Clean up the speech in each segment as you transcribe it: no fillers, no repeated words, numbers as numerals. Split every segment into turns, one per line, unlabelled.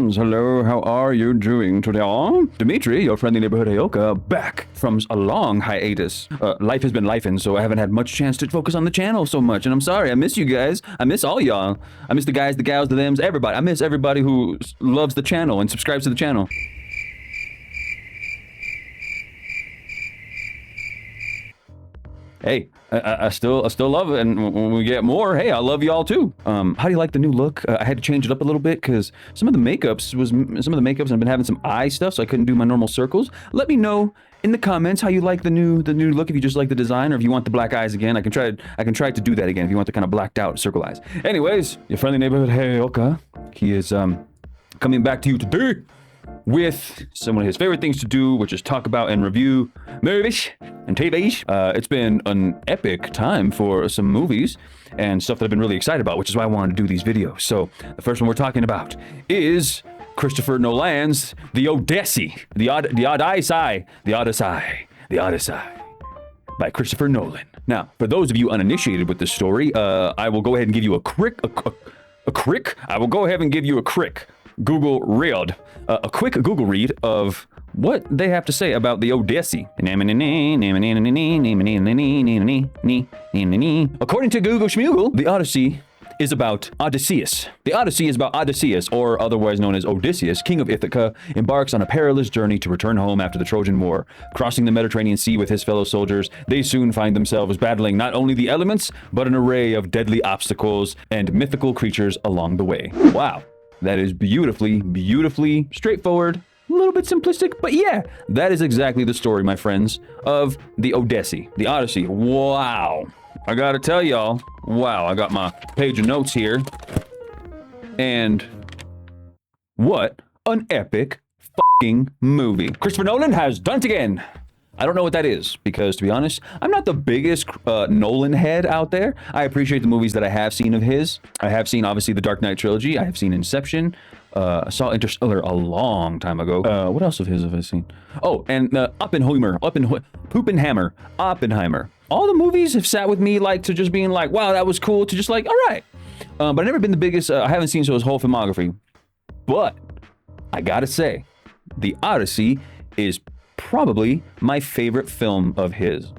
friends. Hello, how are you doing today? Dimitri, your friendly neighborhood Aoka, back from a long hiatus. Life has been lifing, so I haven't had much chance to focus on the channel so much, and I'm sorry. I miss you guys. I miss all y'all. I miss the guys, the gals, the thems, everybody. I miss everybody who loves the channel and subscribes to the channel. Hey, I still love it, and when we get more, hey, I love y'all too. How do you like the new look? I had to change it up a little bit because some of the makeups, and I've been having some eye stuff, so I couldn't do my normal circles. Let me know in the comments how you like the new look. If you just like the design, or if you want the black eyes again, I can try to do that again. If you want the kind of blacked out circle eyes. Anyways, your friendly neighborhood Heyoka, he is coming back to you today with some of his favorite things to do, which is talk about and review movies and TVs. It's been an epic time for some movies and stuff that I've been really excited about, which is why I wanted to do these videos. So the first one we're talking about is Christopher Nolan's The ODYSSEY, The Odyssey by Christopher Nolan. Now, for those of you uninitiated with this story, I will go ahead and give you a quick Google read, a quick Google read of what they have to say about the ODYSSEY. According to Google Schmoogle, the Odyssey is about Odysseus. The Odyssey is about Odysseus, or otherwise known as Odysseus, king of Ithaca, embarks on a perilous journey to return home after the Trojan War. Crossing the Mediterranean Sea with his fellow soldiers, they soon find themselves battling not only the elements, but an array of deadly obstacles and mythical creatures along the way. Wow. That is beautifully straightforward, a little bit simplistic, but yeah, that is exactly the story, my friends, of the ODYSSEY, the Odyssey. Wow. I gotta tell y'all, wow, I got my page of notes here, and what an epic fucking movie. Christopher Nolan has done it again. I don't know what that is, because to be honest, I'm not the biggest Nolan head out there. I appreciate the movies that I have seen of his. I have seen, obviously, the Dark Knight trilogy. I have seen Inception. I saw Interstellar a long time ago. What else of his have I seen? Oh, and Oppenheimer. All the movies have sat with me, like, to just being like, wow, that was cool, to just like, all right. But I've never been the biggest, I haven't seen his whole filmography. But I gotta say, The Odyssey is probably my favorite film of his.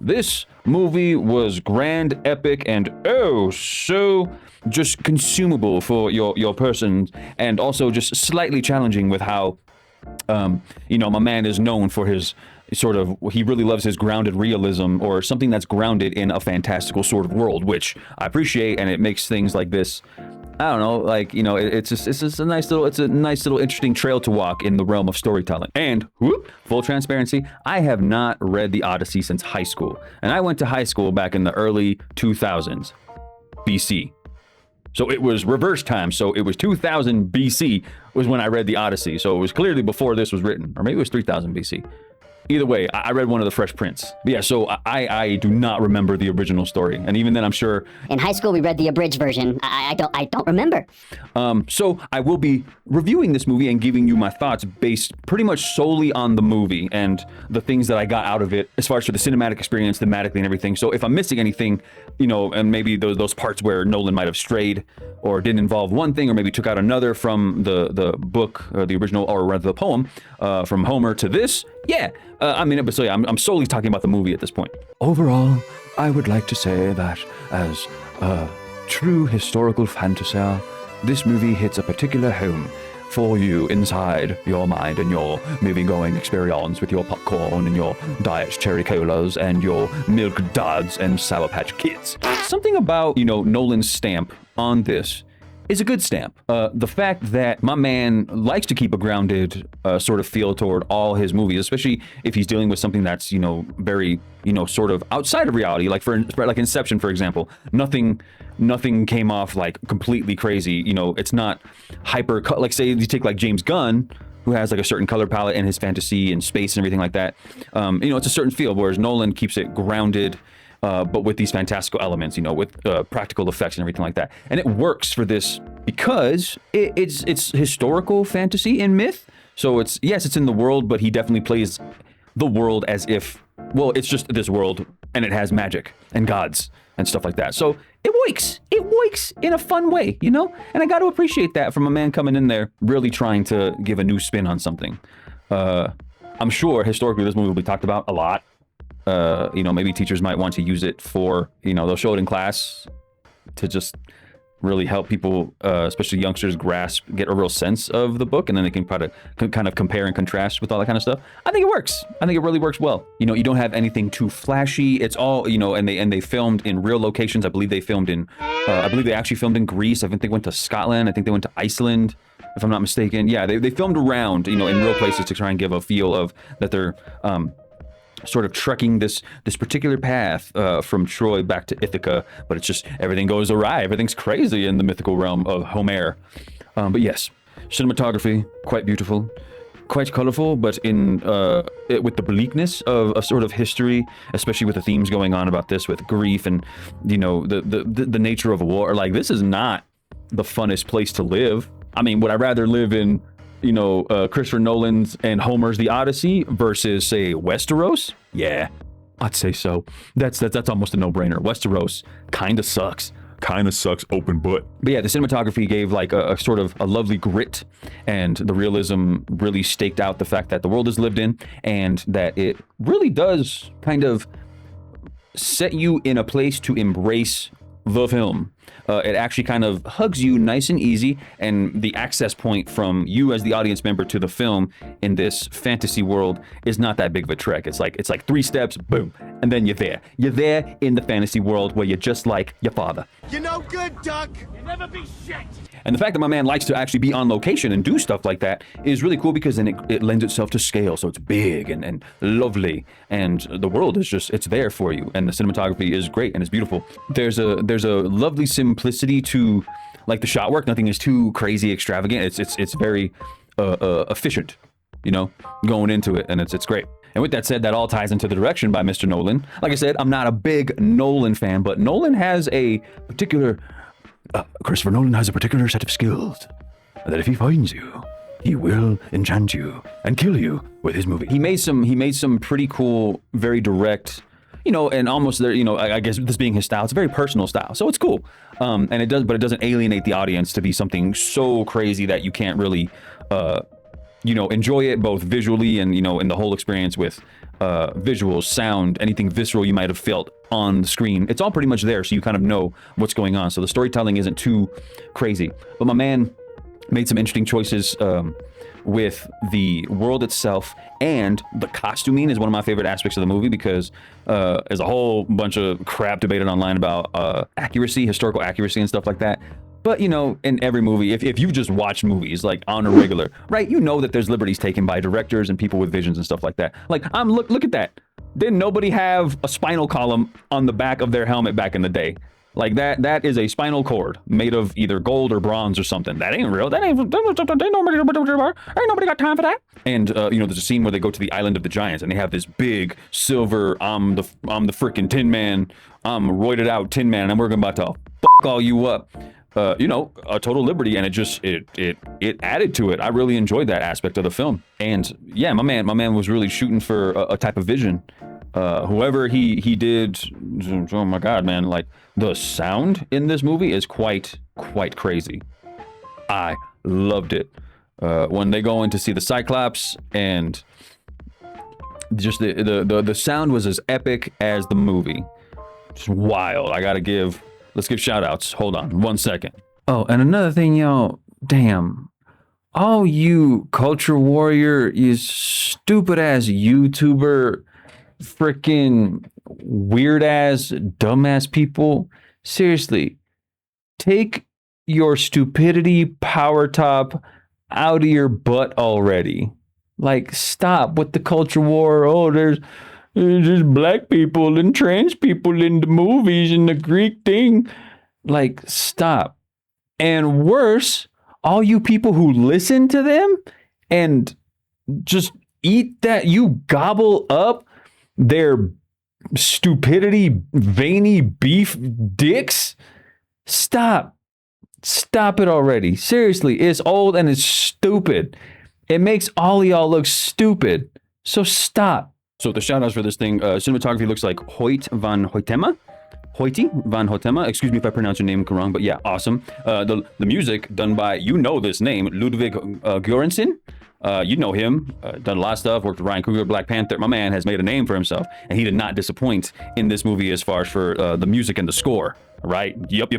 This movie was grand, epic, and oh, so just consumable for your person, and also just slightly challenging with how, my man is known for his he really loves his grounded realism, or something that's grounded in a fantastical sort of world, which I appreciate, and it makes things like this, I don't know, like, it's just a nice little interesting trail to walk in the realm of storytelling. And full transparency, I have not read the Odyssey since high school, and I went to high school back in the early 2000s BC. So it was reverse time. So it was 2000 BC was when I read the Odyssey. So it was clearly before this was written, or maybe it was 3000 BC. Either way, I read one of the Fresh Prince. But yeah, so I do not remember the original story, and even then, I'm sure
in high school we read the abridged version. I don't remember.
So I will be reviewing this movie and giving you my thoughts based pretty much solely on the movie and the things that I got out of it, as far as for the cinematic experience, thematically, and everything. So if I'm missing anything, and maybe those parts where Nolan might have strayed or didn't involve one thing, or maybe took out another from the book, or the original, or rather the poem, from Homer to this, yeah. I'm solely talking about the movie at this point. Overall, I would like to say that as a true historical fantasy, this movie hits a particular home for you inside your mind and your movie-going experience with your popcorn and your Diet Cherry Colas and your Milk Duds and Sour Patch Kids. Something about, Nolan's stamp on this is a good stamp. The fact that my man likes to keep a grounded sort of feel toward all his movies, especially if he's dealing with something that's, very, sort of outside of reality, like like Inception, for example. Nothing came off like completely crazy. It's not hyper, like say you take like James Gunn, who has like a certain color palette in his fantasy and space and everything like that. It's a certain feel, whereas Nolan keeps it grounded, but with these fantastical elements, with practical effects and everything like that. And it works for this because it's historical fantasy and myth. So it's in the world, but he definitely plays the world as if, well, it's just this world and it has magic and gods and stuff like that. So It works in a fun way, you know? And I got to appreciate that from a man coming in there, really trying to give a new spin on something. I'm sure historically this movie will be talked about a lot. You know, maybe teachers might want to use it for, you know, they'll show it in class to just really help people, especially youngsters, get a real sense of the book, and then they can kind of compare and contrast with all that kind of stuff. I think it works. I think it really works well. You know, you don't have anything too flashy. It's all, you know, and they filmed in real locations. I believe they filmed in, I believe they actually filmed in Greece. I think they went to Scotland. I think they went to Iceland, if I'm not mistaken. Yeah, they filmed around, you know, in real places to try and give a feel of that they're sort of trekking this particular path from Troy back to Ithaca, but it's just everything goes awry. Everything's crazy in the mythical realm of Homer. But yes, cinematography, quite beautiful, quite colorful, but with the bleakness of a sort of history, especially with the themes going on about this with grief and, you know, the nature of war. Like, this is not the funnest place to live. I mean, would I rather live in, you know, Christopher Nolan's and Homer's The Odyssey versus, say, Westeros? Yeah, I'd say so. That's almost a no-brainer. Westeros kind of sucks. Open butt. But yeah, the cinematography gave like a sort of a lovely grit, and the realism really staked out the fact that the world is lived in, and that it really does kind of set you in a place to embrace the film. It actually kind of hugs you nice and easy, and the access point from you as the audience member to the film in this fantasy world is not that big of a trek. It's like 3 steps, boom, and then you're there. You're there in the fantasy world where you're just like your father.
You're no good, Duck. You never be shit.
And the fact that my man likes to actually be on location and do stuff like that is really cool, because then it lends itself to scale. So it's big and lovely, and the world is just, it's there for you. And the cinematography is great and it's beautiful. There's a lovely simplicity to like the shot work. Nothing is too crazy extravagant. It's very efficient, you know, going into it, and it's great. And with that said, that all ties into the direction by Mr. Nolan. Like I said, I'm not a big Nolan fan, but Nolan has a particular Christopher Nolan has a particular set of skills that if he finds you, he will enchant you and kill you with his movie. He made some pretty cool, very direct, you know, and almost there, you know, I guess this being his style, it's a very personal style, so it's cool. And it doesn't alienate the audience to be something so crazy that you can't really, you know, enjoy it both visually and, you know, in the whole experience with visuals, sound, anything visceral you might have felt on the screen. It's all pretty much there, so you kind of know what's going on. So the storytelling isn't too crazy. But my man made some interesting choices with the world itself, and the costuming is one of my favorite aspects of the movie, because there's a whole bunch of crap debated online about accuracy, historical accuracy and stuff like that. But, you know, in every movie, if you just watch movies like on a regular, right, you know that there's liberties taken by directors and people with visions and stuff like that. Like, look at that. Didn't nobody have a spinal column on the back of their helmet back in the day? Like, that is a spinal cord made of either gold or bronze or something. That ain't real. Ain't nobody got time for that. And you know, there's a scene where they go to the island of the giants, and they have this big silver, I'm the freaking Tin Man, I'm roided out Tin Man, and we're about to fuck all you up. You know, a total liberty, and it added to it. I really enjoyed that aspect of the film. And yeah, my man was really shooting for a type of vision. Whoever he did, oh my god, man, like the sound in this movie is quite crazy. I loved it. When they go in to see the Cyclops, and just the sound was as epic as the movie. Just wild. Let's give shout outs. Hold on 1 second. Oh, and another thing, y'all, damn. All you culture warrior, you stupid ass YouTuber, freaking weird ass, dumbass people. Seriously, take your stupidity power top out of your butt already. Like, stop with the culture war. Oh, there's just black people and trans people in the movies and the Greek thing. Like, stop. And worse, all you people who listen to them and just eat that, you gobble up their stupidity, veiny beef dicks. Stop it already. Seriously, it's old and it's stupid. It makes all of y'all look stupid. So stop. So the shout outs for this thing, cinematography looks like Hoyt van Hoytema. Hoyte van Hoytema. Excuse me if I pronounce your name wrong, but yeah, awesome. The music done by, you know this name, Ludwig Göransson. You know him, done a lot of stuff, worked with Ryan Coogler, Black Panther. My man has made a name for himself, and he did not disappoint in this movie as far as for the music and the score, right? Yep.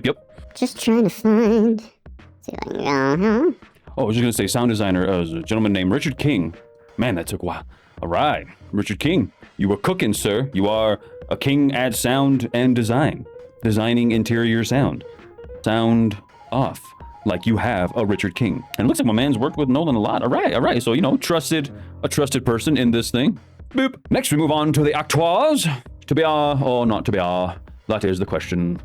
Just trying to find. See if I can go.
Oh, I was just going to say sound designer is a gentleman named Richard King. Man, that took a while. All right, Richard King, you were cooking, sir. You are a king at sound and design. Designing interior sound. Sound off. Like you have a Richard King. And it looks like my man's worked with Nolan a lot. All right. So, you know, a trusted person in this thing. Boop. Next, we move on to the acteurs. To be or not to be that is the question.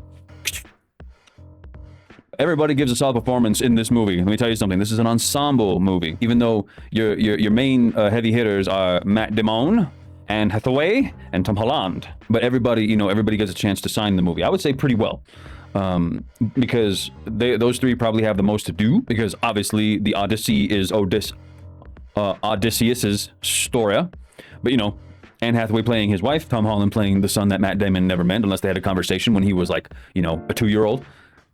Everybody gives a solid performance in this movie. Let me tell you something. This is an ensemble movie. Even though your main heavy hitters are Matt Damon, Anne Hathaway, and Tom Holland. But everybody gets a chance to sign the movie. I would say pretty well. Because those three probably have the most to do, because obviously the Odyssey is Odysseus's story. But, you know, Anne Hathaway playing his wife, Tom Holland playing the son that Matt Damon never met, unless they had a conversation when he was like, you know, a 2-year-old.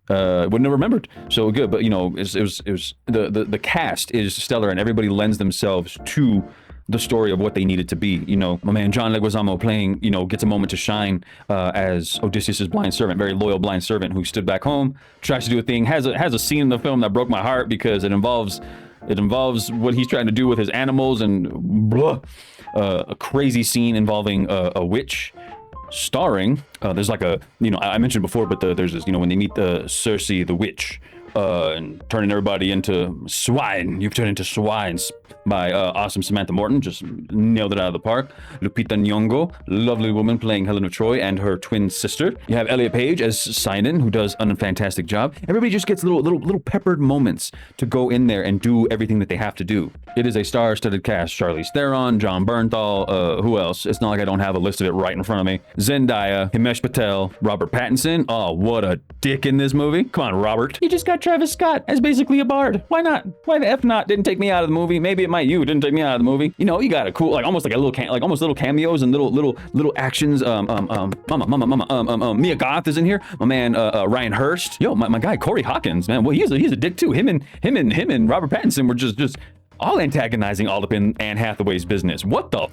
Wouldn't have remembered. So good, but you know, it was the cast is stellar, and everybody lends themselves to the story of what they needed to be. You know, my man John Leguizamo playing, you know, gets a moment to shine as Odysseus' blind servant, very loyal blind servant who stood back home, tries to do a thing, has a scene in the film that broke my heart because it involves what he's trying to do with his animals and a crazy scene involving a witch. Starring, there's like a, you know, I mentioned before, but there's this, you know, when they meet the Circe, the witch, and turning everybody into swine. You've turned into swines by awesome Samantha Morton, just nailed it out of the park. Lupita Nyong'o, lovely woman playing Helen of Troy and her twin sister. You have Elliot Page as Sinon, who does a fantastic job. Everybody just gets little peppered moments to go in there and do everything that they have to do. It is a star-studded cast. Charlize Theron, John Bernthal, who else? It's not like I don't have a list of it right in front of me. Zendaya, Himesh Patel, Robert Pattinson. Oh, what a dick in this movie. Come on, Robert. You just got Travis Scott as basically a bard. Why not? Why the F not? Didn't take me out of the movie. Maybe it might you. Didn't take me out of the movie. You know, you got a cool, like almost like a little, almost little cameos and little actions. Mia Goth is in here. My man, Ryan Hurst. Yo, my guy Corey Hawkins, man. Well, he's a dick too. Him and Robert Pattinson were just all antagonizing all up in Anne Hathaway's business. What the f?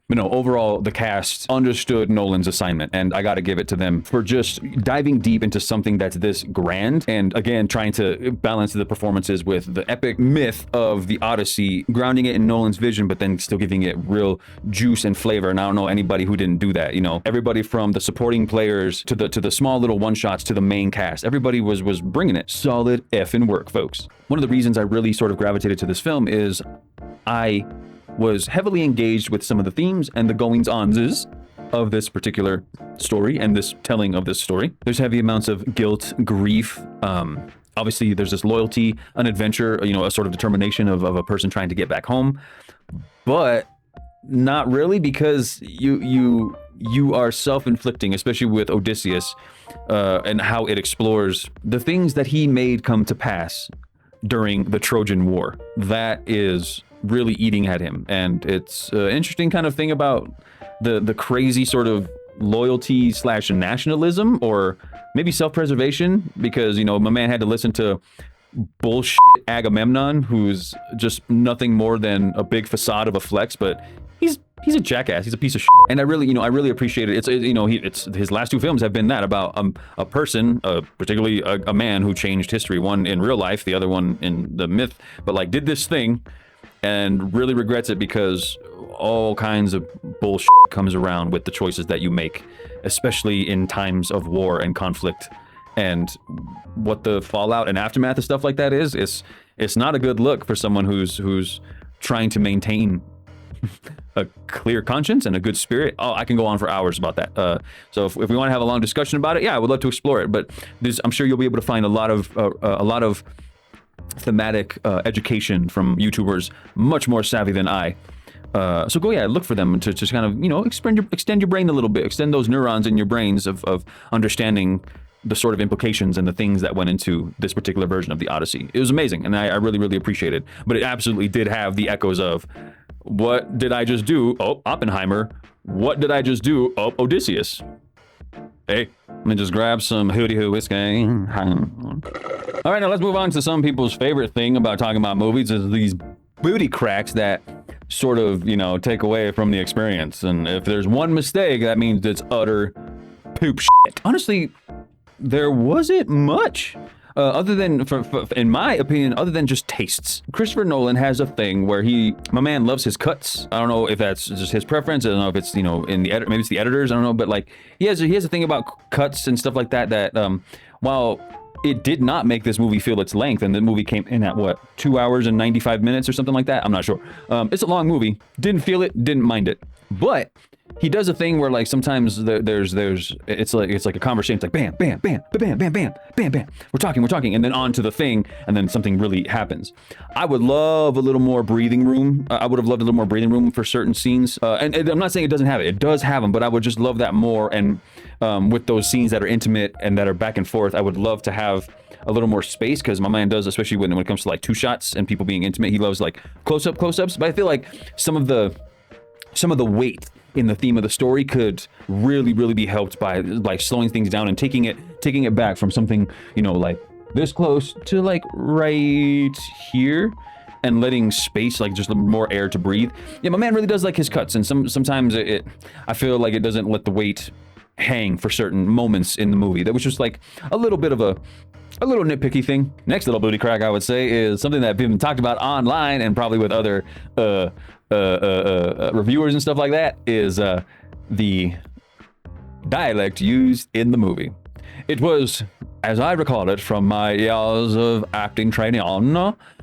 But no, overall, the cast understood Nolan's assignment, and I gotta give it to them for just diving deep into something that's this grand, and again, trying to balance the performances with the epic myth of the Odyssey, grounding it in Nolan's vision, but then still giving it real juice and flavor. And I don't know anybody who didn't do that. You know, everybody from the supporting players to the small little one-shots to the main cast, everybody was bringing it. Solid effing work, folks. One of the reasons I really sort of gravitated to this film is I was heavily engaged with some of the themes and the goings-ons of this particular story and this telling of this story. There's heavy amounts of guilt, grief. Obviously, there's this loyalty, an adventure, you know, a sort of determination of a person trying to get back home. But not really, because you are self-inflicting, especially with Odysseus, and how it explores the things that he made come to pass during the Trojan War. That is really eating at him, and it's an interesting kind of thing about the crazy sort of loyalty / nationalism, or maybe self-preservation, because, you know, my man had to listen to bullshit Agamemnon, who's just nothing more than a big facade of a flex, but he's a jackass. He's a piece of shit. And I really appreciate it. It's his last 2 films have been that about a person, particularly a man who changed history, one in real life, the other one in the myth, but like did this thing and really regrets it because all kinds of bullshit comes around with the choices that you make, especially in times of war and conflict, and what the fallout and aftermath of stuff like that is. It's not a good look for someone who's trying to maintain a clear conscience and a good spirit. Oh, I can go on for hours about that. So if we want to have a long discussion about it, yeah, I would love to explore it. But I'm sure you'll be able to find a lot of thematic education from YouTubers much more savvy than I. So look for them to just kind of, you know, extend your brain a little bit, extend those neurons in your brains of understanding the sort of implications and the things that went into this particular version of the Odyssey. It was amazing, and I really appreciate it. But it absolutely did have the echoes of, what did I just do? Oh, Oppenheimer. What did I just do? Oh, Odysseus. Hey, let me just grab some hooty-hoo whiskey. All right, now let's move on to some people's favorite thing about talking about movies is these booty cracks that sort of, you know, take away from the experience. And if there's one mistake, that means it's utter poop shit. Honestly, there wasn't much. Other than, in my opinion, other than just tastes. Christopher Nolan has a thing where my man loves his cuts. I don't know if that's just his preference. I don't know if it's, you know, in the edit, maybe it's the editors. I don't know, but like he has a thing about cuts and stuff like that. That while it did not make this movie feel its length, and the movie came in at what, 2 hours and 95 minutes or something like that. I'm not sure. It's a long movie. Didn't feel it. Didn't mind it. But he does a thing where like sometimes there's it's like a conversation. It's like bam, bam, bam, bam, bam, bam, bam, bam. We're talking, and then on to the thing, and then something really happens. I would love a little more breathing room. I would have loved a little more breathing room for certain scenes. And I'm not saying it doesn't have it. It does have them, but I would just love that more. And with those scenes that are intimate and that are back and forth, I would love to have a little more space, because my man does, especially when it comes to like two shots and people being intimate. He loves like close-ups. But I feel like some of the weight in the theme of the story could really be helped by like slowing things down and taking it back from something, you know, like this close to like right here, and letting space, like just more air to breathe. Yeah, my man really does like his cuts, and sometimes I feel like it doesn't let the weight hang for certain moments in the movie. That was just like a little bit of a little nitpicky thing. Next little booty crack I would say is something that been talked about online and probably with other reviewers and stuff like that, is the dialect used in the movie. It was, as I recall it from my years of acting training on,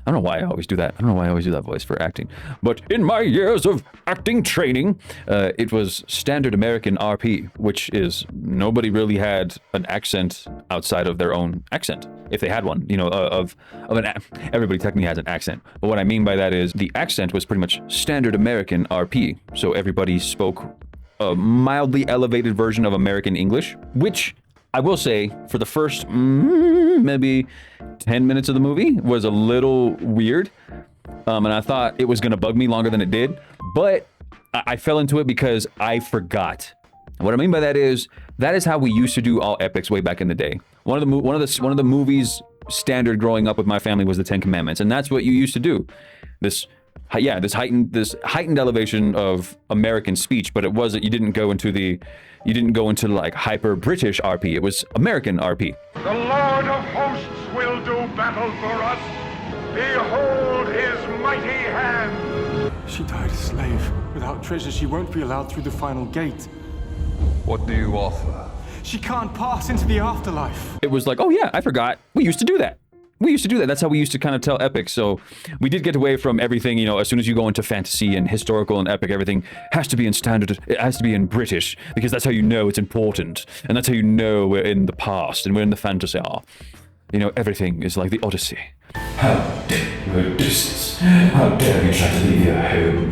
I don't know why I always do that. I don't know why I always do that voice for acting. But in my years of acting training, it was standard American RP, which is nobody really had an accent outside of their own accent. If they had one, you know, everybody technically has an accent. But what I mean by that is the accent was pretty much standard American RP. So everybody spoke a mildly elevated version of American English, which I will say for the first maybe 10 minutes of the movie was a little weird. And I thought it was going to bug me longer than it did. But I fell into it because I forgot. And what I mean by that is how we used to do all epics way back in the day. One of the movies standard growing up with my family was the Ten Commandments, and that's what you used to do. This heightened elevation of American speech, but it wasn't. You didn't go into like hyper British RP. It was American RP.
The Lord of hosts will do battle for us. Behold his mighty hand.
She died a slave. Without treasure, she won't be allowed through the final gate.
What do you offer?
She can't pass into the afterlife.
It was like, oh yeah, I forgot. We used to do that. That's how we used to kind of tell epics. So we did get away from everything, you know, as soon as you go into fantasy and historical and epic, everything has to be in standard. It has to be in British, because that's how you know it's important. And that's how you know we're in the past and we're in the fantasy. You know, everything is like the Odyssey.
How dare you, Odysseus? How dare you try to leave your home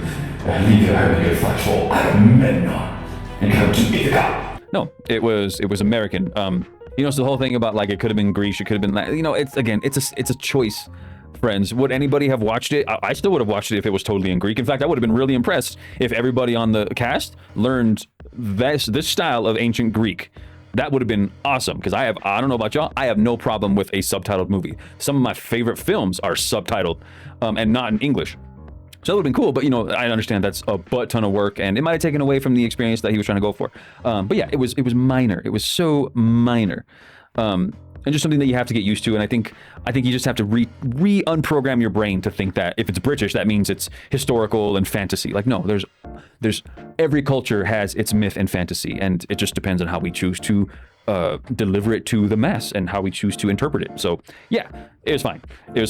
and go fight for Agamemnon and come to Ithaca?
No, it was American. You know, so the whole thing about like it could have been Greece, it could have been, you know, it's a choice, friends. Would anybody have watched it? I still would have watched it if it was totally in Greek. In fact, I would have been really impressed if everybody on the cast learned this style of ancient Greek. That would have been awesome, because I don't know about y'all, I have no problem with a subtitled movie. Some of my favorite films are subtitled and not in English. So it would have been cool, but you know, I understand that's a butt ton of work, and it might have taken away from the experience that he was trying to go for. But yeah, it was minor. It was so minor, and just something that you have to get used to. And I think you just have to unprogram your brain to think that if it's British, that means it's historical and fantasy. Like no, there's every culture has its myth and fantasy, and it just depends on how we choose to deliver it to the mass and how we choose to interpret it. So yeah, it was fine. It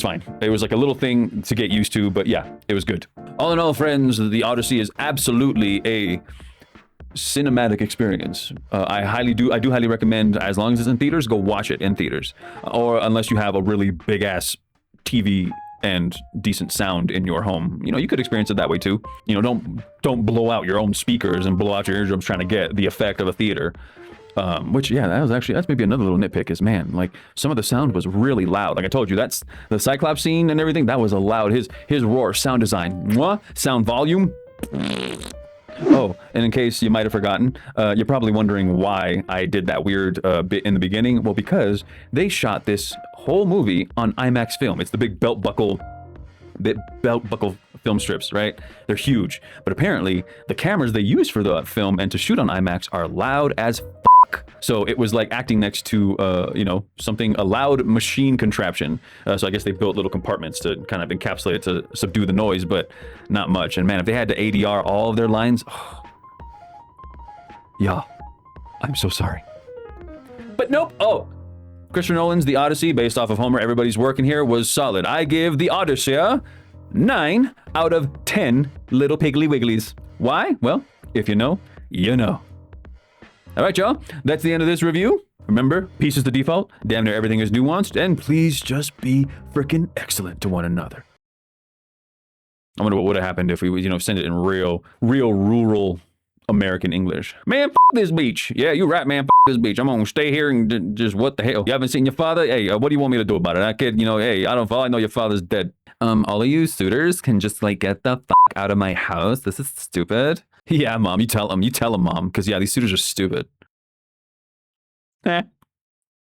was like a little thing to get used to, but yeah, it was good. All in all, friends, the Odyssey is absolutely a cinematic experience. I do highly recommend, as long as it's in theaters, go watch it in theaters, or unless you have a really big ass TV and decent sound in your home, you know, you could experience it that way too. You know, don't blow out your own speakers and blow out your eardrums trying to get the effect of a theater. Which, yeah, that's maybe another little nitpick is, man, like some of the sound was really loud. Like I told you, that's the Cyclops scene and everything. That was a loud, his roar, sound design, sound volume. Oh, and in case you might have forgotten, you're probably wondering why I did that weird bit in the beginning. Well, because they shot this whole movie on IMAX film. It's the big belt buckle film strips, right? They're huge. But apparently, the cameras they use for the film and to shoot on IMAX are loud as fuck. So it was like acting next to, you know, a loud machine contraption. So I guess they built little compartments to kind of encapsulate it to subdue the noise, but not much. And man, if they had to ADR all of their lines, oh, yeah, I'm so sorry. But nope. Oh, Christopher Nolan's The Odyssey, based off of Homer, everybody's working here, was solid. I give The Odyssey 9 out of 10 little piggly wigglies. Why? Well, if you know, you know. All right, y'all. That's the end of this review. Remember, peace is the default. Damn near everything is nuanced. And please just be freaking excellent to one another. I wonder what would have happened if we, you know, send it in real rural American English. Man, f this beach. Yeah, you're right, man. F this beach. I'm gonna stay here and just what the hell? You haven't seen your father? Hey, what do you want me to do about it? I kid, you know, hey, I don't fall. I know your father's dead. All of you suitors can just like get the f out of my house. This is stupid. Yeah, mom, you tell him, mom. Because yeah, these suitors are stupid.